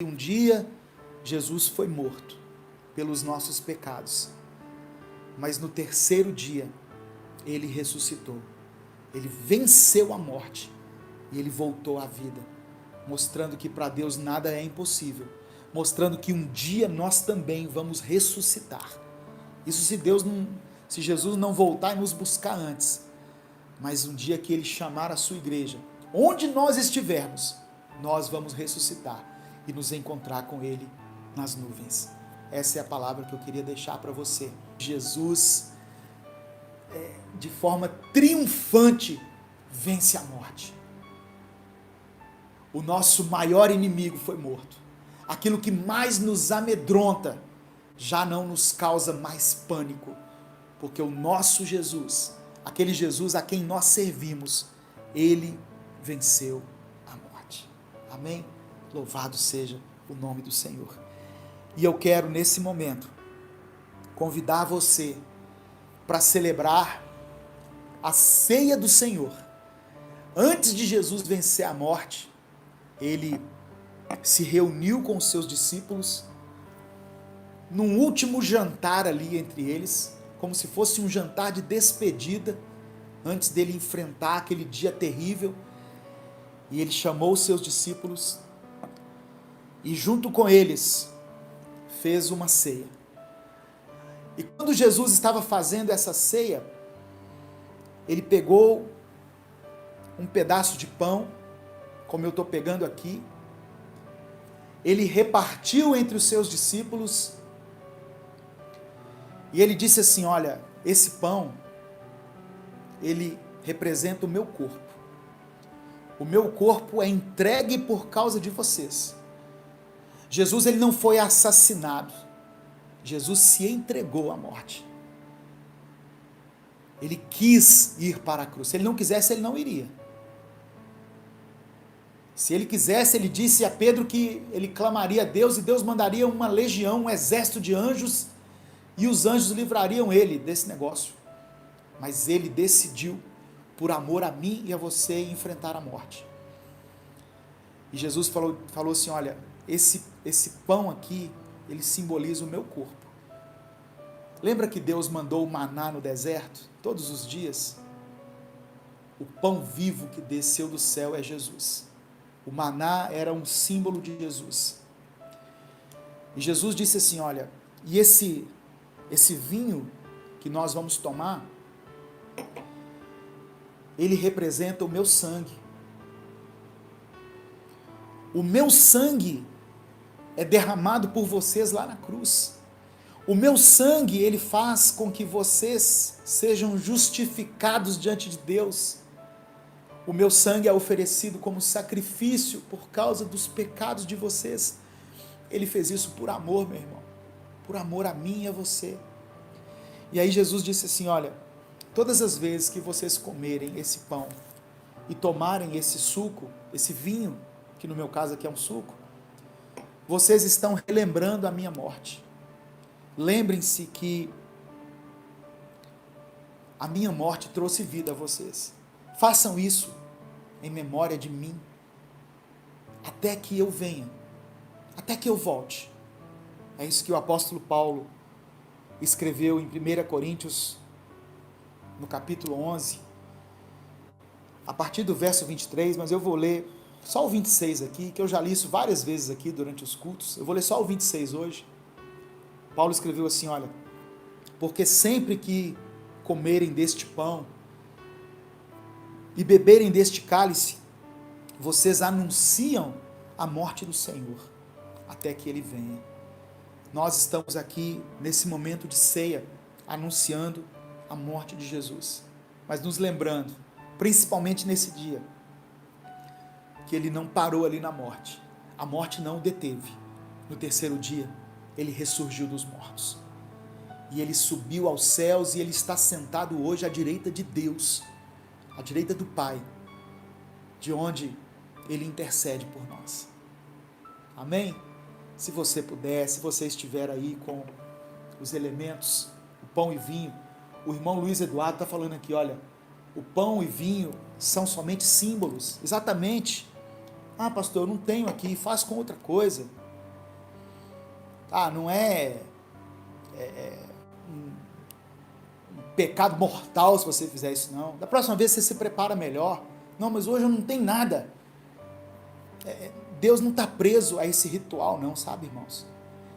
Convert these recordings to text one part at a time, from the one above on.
Um dia, Jesus foi morto pelos nossos pecados, mas no terceiro dia, ele ressuscitou. Ele venceu a morte e ele voltou à vida, mostrando que para Deus nada é impossível, mostrando que um dia nós também vamos ressuscitar. Isso se Jesus não voltar e nos buscar antes, mas um dia que ele chamar a sua igreja, onde nós estivermos, nós vamos ressuscitar e nos encontrar com ele nas nuvens. Essa é a palavra que eu queria deixar para você. Jesus, de forma triunfante, vence a morte. O nosso maior inimigo foi morto. Aquilo que mais nos amedronta já não nos causa mais pânico, porque o nosso Jesus, aquele Jesus a quem nós servimos, ele venceu a morte. Amém? Louvado seja o nome do Senhor. E eu quero, nesse momento, convidar você para celebrar a ceia do Senhor. Antes de Jesus vencer a morte, ele se reuniu com os seus discípulos num último jantar ali entre eles, como se fosse um jantar de despedida, antes dele enfrentar aquele dia terrível. E ele chamou os seus discípulos e junto com eles fez uma ceia. E quando Jesus estava fazendo essa ceia, ele pegou um pedaço de pão, como eu estou pegando aqui, ele repartiu entre os seus discípulos e ele disse assim: olha, esse pão, ele representa o meu corpo. O meu corpo é entregue por causa de vocês. Jesus, ele não foi assassinado. Jesus se entregou à morte. Ele quis ir para a cruz. Se ele não quisesse, ele não iria. Se ele quisesse, ele disse a Pedro que ele clamaria a Deus e Deus mandaria uma legião, um exército de anjos e os anjos livrariam ele desse negócio. Mas ele decidiu, por amor a mim e a você, enfrentar a morte. E Jesus falou assim: olha, esse pão aqui, ele simboliza o meu corpo. Lembra que Deus mandou o maná no deserto, todos os dias? O pão vivo que desceu do céu é Jesus. O maná era um símbolo de Jesus. E Jesus disse assim: olha, e esse vinho que nós vamos tomar, ele representa o meu sangue. O meu sangue é derramado por vocês lá na cruz. O meu sangue, ele faz com que vocês sejam justificados diante de Deus. O meu sangue é oferecido como sacrifício por causa dos pecados de vocês. Ele fez isso por amor, meu irmão. Por amor a mim e a você. E aí Jesus disse assim: olha, todas as vezes que vocês comerem esse pão e tomarem esse suco, esse vinho, que no meu caso aqui é um suco, vocês estão relembrando a minha morte. Lembrem-se que a minha morte trouxe vida a vocês. Façam isso em memória de mim, até que eu venha, até que eu volte. É isso que o apóstolo Paulo escreveu em 1 Coríntios, no capítulo 11, a partir do verso 23, mas eu vou ler só o 26 aqui, que eu já li isso várias vezes aqui durante os cultos. Eu vou ler só o 26 hoje. Paulo escreveu assim: olha, porque sempre que comerem deste pão e beberem deste cálice, vocês anunciam a morte do Senhor, até que ele venha. Nós estamos aqui nesse momento de ceia, anunciando a morte de Jesus, mas nos lembrando, principalmente nesse dia, que ele não parou ali na morte. A morte não o deteve. No terceiro dia, ele ressurgiu dos mortos. E ele subiu aos céus e ele está sentado hoje à direita de Deus, à direita do Pai, de onde ele intercede por nós. Amém? Se você puder, se você estiver aí com os elementos, o pão e vinho, o irmão Luiz Eduardo está falando aqui, olha, o pão e vinho são somente símbolos. Exatamente. Ah, pastor, eu não tenho aqui, faz com outra coisa. Não é um pecado mortal se você fizer isso, não. Da próxima vez você se prepara melhor. Não, mas hoje eu não tenho nada. Deus não está preso a esse ritual, não, sabe, irmãos?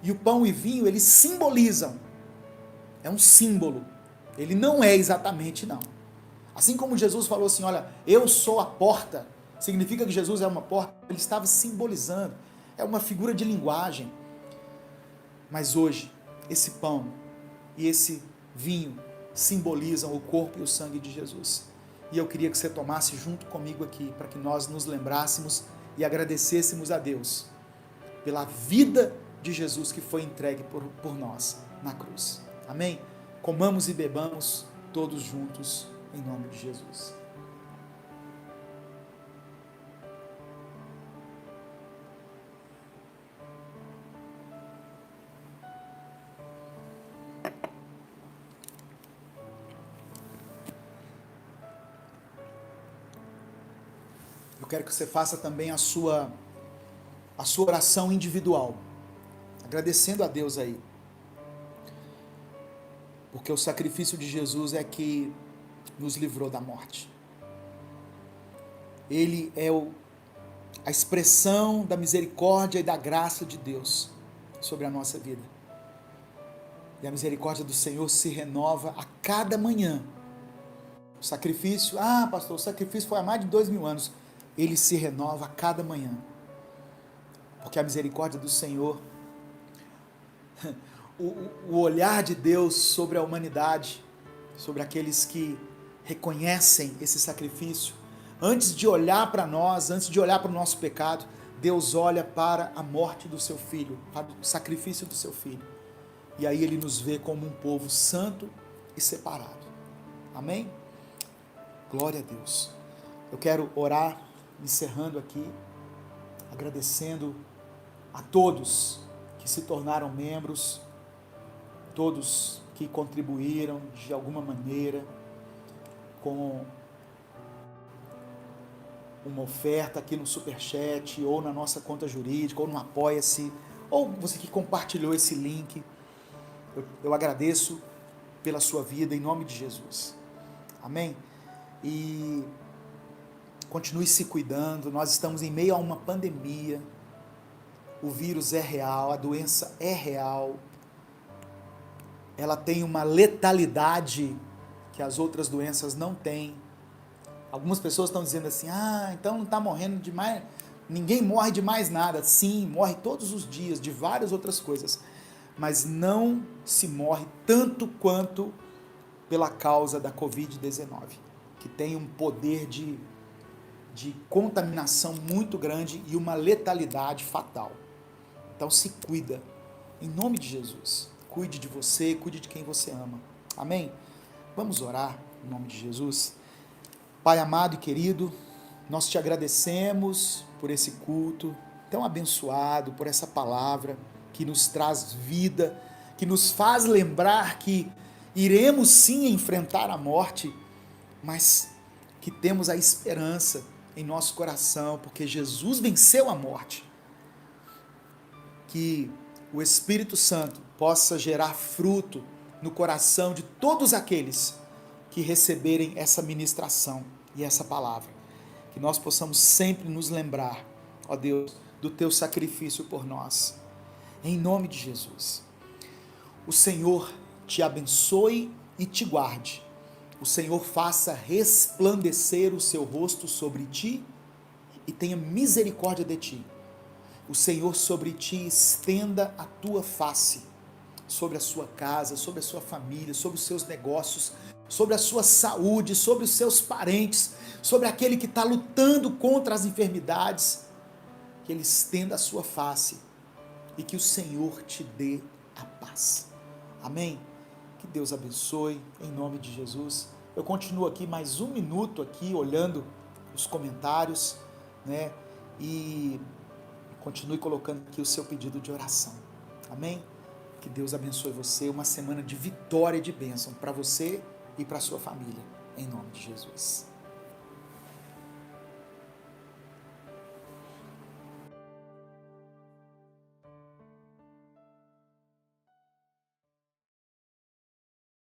E o pão e vinho, eles simbolizam. É um símbolo. Ele não é exatamente, não. Assim como Jesus falou assim, olha, eu sou a porta, significa que Jesus é uma porta, ele estava simbolizando, é uma figura de linguagem. Mas hoje, esse pão e esse vinho simbolizam o corpo e o sangue de Jesus. E eu queria que você tomasse junto comigo aqui, para que nós nos lembrássemos e agradecêssemos a Deus pela vida de Jesus que foi entregue por nós na cruz. Amém? Comamos e bebamos todos juntos, em nome de Jesus. Eu quero que você faça também a sua oração individual, agradecendo a Deus aí. Porque o sacrifício de Jesus é que nos livrou da morte. Ele é a expressão da misericórdia e da graça de Deus sobre a nossa vida. E a misericórdia do Senhor se renova a cada manhã. O sacrifício, pastor, o sacrifício foi há mais de 2000 anos. Ele se renova a cada manhã. Porque a misericórdia do Senhor, o olhar de Deus sobre a humanidade, sobre aqueles que reconhecem esse sacrifício, antes de olhar para nós, antes de olhar para o nosso pecado, Deus olha para a morte do seu filho, para o sacrifício do seu filho. E aí ele nos vê como um povo santo e separado. Amém? Glória a Deus. Eu quero orar, encerrando aqui, agradecendo a todos que se tornaram membros, todos que contribuíram de alguma maneira com uma oferta aqui no Superchat, ou na nossa conta jurídica, ou no Apoia-se, ou você que compartilhou esse link. Eu agradeço pela sua vida, em nome de Jesus. Amém? E continue se cuidando, nós estamos em meio a uma pandemia, o vírus é real, a doença é real, ela tem uma letalidade que as outras doenças não têm. Algumas pessoas estão dizendo assim, então não está morrendo de mais, ninguém morre de mais nada. Sim, morre todos os dias de várias outras coisas, mas não se morre tanto quanto pela causa da Covid-19, que tem um poder de contaminação muito grande e uma letalidade fatal. Então se cuida, em nome de Jesus. Cuide de você, cuide de quem você ama. Amém? Vamos orar em nome de Jesus. Pai amado e querido, nós te agradecemos por esse culto tão abençoado, por essa palavra que nos traz vida, que nos faz lembrar que iremos sim enfrentar a morte, mas que temos a esperança em nosso coração, porque Jesus venceu a morte. Que o Espírito Santo possa gerar fruto no coração de todos aqueles que receberem essa ministração e essa palavra. Que nós possamos sempre nos lembrar, ó Deus, do teu sacrifício por nós. Em nome de Jesus. O Senhor te abençoe e te guarde. O Senhor faça resplandecer o seu rosto sobre ti e tenha misericórdia de ti. O Senhor sobre ti estenda a tua face, sobre a sua casa, sobre a sua família, sobre os seus negócios, sobre a sua saúde, sobre os seus parentes, sobre aquele que está lutando contra as enfermidades, que Ele estenda a sua face e que o Senhor te dê a paz. Amém? Que Deus abençoe, em nome de Jesus. Eu continuo aqui mais um minuto aqui, olhando os comentários, né? E continue colocando aqui o seu pedido de oração. Amém? Que Deus abençoe você, uma semana de vitória e de bênção para você e para a sua família, em nome de Jesus.